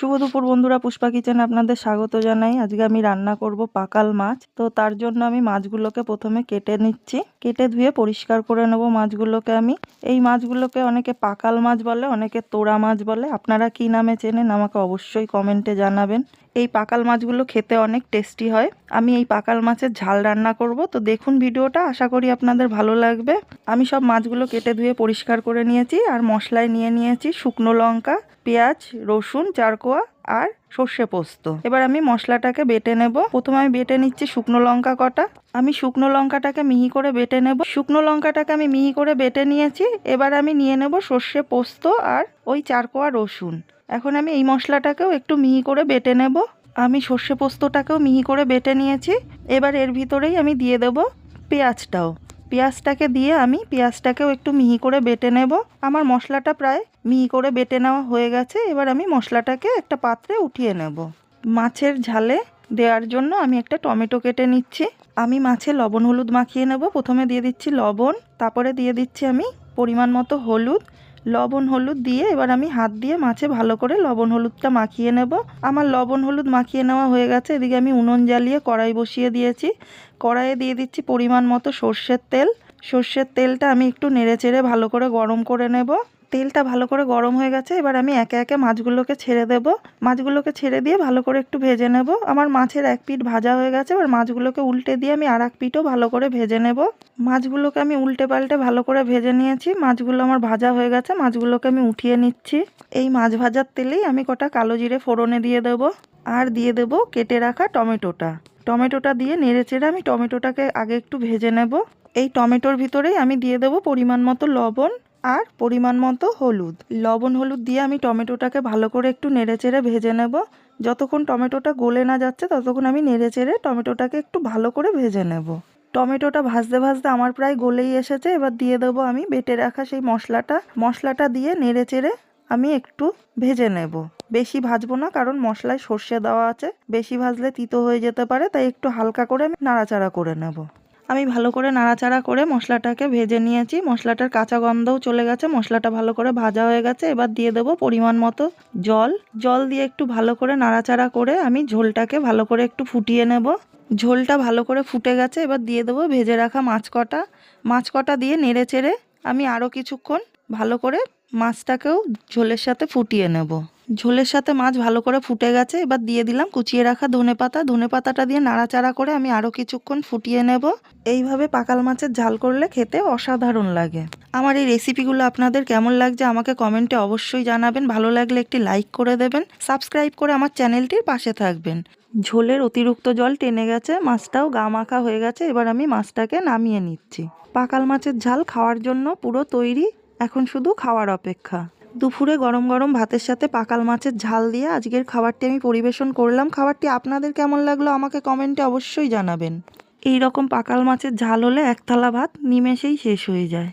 শুভ দুপুর বন্ধুরা, পুষ্পা কিচেনে আপনাদের স্বাগত জানাই। আজকে আমি রান্না করব পাকাল মাছ। তো তার জন্য আমি মাছগুলোকে প্রথমে কেটে নিচ্ছি, কেটে ধুয়ে পরিষ্কার করে নেব মাছগুলোকে। আমি এই মাছগুলোকে অনেকে পাকাল মাছ বলে, অনেকে তোড়া মাছ বলে। আপনারা কি নামে চেনেন আমাকে অবশ্যই কমেন্টে জানাবেন। এই পাকাল মাছগুলো খেতে অনেক টেস্টি হয়। আমি এই পাকাল মাছের ঝাল রান্না করব, তো দেখুন ভিডিওটা, আশা করি আপনাদের ভালো লাগবে। আমি সব মাছগুলো কেটে ধুয়ে পরিষ্কার করে নিয়েছি। আর মশলায় নিয়েছি শুকনো লঙ্কা, পেঁয়াজ, রসুন, চারকোয়া আর সর্ষে পোস্ত। এবার আমি মশলাটাকে বেটে নেব। প্রথমে আমি বেটে নিচ্ছি শুকনো লঙ্কা কটা। আমি শুকনো লঙ্কাটাকে মিহি করে বেটে নেব। শুকনো লঙ্কাটাকে আমি মিহি করে বেটে নিয়েছি। এবার আমি নিয়ে নেব সর্ষে পোস্ত আর ওই চারকোয়া রসুন। এখন আমি এই মশলাটাকেও একটু মিহি করে বেটে নেব। আমি সর্ষে পোস্তটাকেও মিহি করে বেটে নিয়েছি। এবার এর ভিতরেই আমি দিয়ে দেব পেঁয়াজটাও। পেঁয়াজটাকে দিয়ে আমি পেঁয়াজটাকেও একটু মিহি করে বেটে নেব। আমার মশলাটা প্রায় মিহি করে বেটে নেওয়া হয়ে গেছে। এবার আমি মশলাটাকে একটা পাত্রে উঠিয়ে নেব। মাছের ঝালে দেওয়ার জন্য আমি একটা টমেটো কেটে নিচ্ছি। আমি মাছে লবণ হলুদ মাখিয়ে নেব। প্রথমে দিয়ে দিচ্ছি লবণ, তারপরে দিয়ে দিচ্ছি আমি পরিমাণ মতো হলুদ। লবণ হলুদ দিয়ে এবার আমি হাত দিয়ে মাছে ভালো করে লবণ হলুদটা মাখিয়ে নেব। আমার লবণ হলুদ মাখিয়ে নেওয়া হয়ে গেছে। এদিকে আমি উনুন জ্বালিয়ে কড়াই বসিয়ে দিয়েছি। কড়াইয়ে দিয়ে দিচ্ছি পরিমাণ মতো সর্ষের তেল। সর্ষের তেলটা আমি একটু নেড়েচেড়ে ভালো করে গরম করে নেব। তেলটা ভালো করে গরম হয়ে গেছে। এবার আমি একে একে মাছগুলোকে ছেড়ে দেব। মাছগুলোকে ছেড়ে দিয়ে ভালো করে একটু ভেজে নেব। আমার মাছের এক পিঠ ভাজা হয়ে গেছে। এবার মাছগুলোকে উল্টে দিয়ে আমি আর এক পিঠও ভালো করে ভেজে নেব। মাছগুলোকে আমি উল্টে পাল্টে ভালো করে ভেজে নিয়েছি। মাছগুলো আমার ভাজা হয়ে গেছে। মাছগুলোকে আমি উঠিয়ে নিচ্ছি। এই মাছ ভাজার তেলেই আমি কটা কালো জিরে ফোড়নে দিয়ে দেব। আর দিয়ে দেব কেটে রাখা টমেটোটা। টমেটোটা দিয়ে নেড়েচেড়ে আমি টমেটোটাকে আগে একটু ভেজে নেব। এই টমেটোর ভিতরেই আমি দিয়ে দেব পরিমাণ মতো লবণ আর পরিমাণ মতো হলুদ। লবণ হলুদ দিয়ে আমি টমেটোটাকে ভালো করে একটু নেড়েচেড়ে ভেজে নেব। যতক্ষণ টমেটোটা গলে না যাচ্ছে ততক্ষণ আমি নেড়েচেড়ে টমেটোটাকে একটু ভালো করে ভেজে নেব। টমেটোটা ভাজতে ভাজতে আমার প্রায় গলেই এসেছে। এবার দিয়ে দেবো আমি বেটে রাখা সেই মশলাটা দিয়ে নেড়েচেড়ে আমি একটু ভেজে নেব। বেশি ভাজবো না, কারণ মশলায় সর্ষে দেওয়া আছে। বেশি ভাজলে তিতো হয়ে যেতে পারে, তাই একটু হালকা করে আমি নাড়াচাড়া করে নেব। আমি ভালো করে নাড়াচাড়া করে মশলাটাকে ভেজে নিয়েছি। মশলাটার কাঁচা গন্ধও চলে গেছে। মশলাটা ভালো করে ভাজা হয়ে গেছে। এবার দিয়ে দেবো পরিমাণ মতো জল দিয়ে একটু ভালো করে নাড়াচাড়া করে আমি ঝোলটাকে ভালো করে একটু ফুটিয়ে নেব। ঝোলটা ভালো করে ফুটে গেছে। এবার দিয়ে দেবো ভেজে রাখা মাছ কটা দিয়ে নেড়েচেড়ে আমি আরও কিছুক্ষণ ভালো করে মাছটাকেও ঝোলের সাথে ফুটিয়ে নেব। ঝোলের সাথে মাছ ভালো করে ফুটে গেছে। এবার দিয়ে দিলাম কুচিয়ে রাখা ধনেপাতাটা দিয়ে নাড়াচাড়া করে আমি আরও কিছুক্ষণ ফুটিয়ে নেব। এইভাবে পাকাল মাছের ঝাল করলে খেতে অসাধারণ লাগে। আমার এই রেসিপিগুলো আপনাদের কেমন লাগছে আমাকে কমেন্টে অবশ্যই জানাবেন। ভালো লাগলে একটি লাইক করে দেবেন, সাবস্ক্রাইব করে আমার চ্যানেলটির পাশে থাকবেন। ঝোলের অতিরিক্ত জল টেনে গেছে, মাছটাও গা মাখা হয়ে গেছে। এবার আমি মাছটাকে নামিয়ে নিচ্ছি। পাকাল মাছের ঝাল খাওয়ার জন্য পুরো তৈরি, এখন শুধু খাওয়ার অপেক্ষা। দুপুরে গরম গরম ভাতের সাথে পাকাল মাছের ঝাল দিয়ে আজকের খাবারটি আমি পরিবেশন করলাম। খাবারটি আপনাদের কেমন লাগলো আমাকে কমেন্টে অবশ্যই জানাবেন। এই রকম পাকাল মাছের ঝাল হলে এক থালা ভাত নিমেষেই শেষ হয়ে যায়।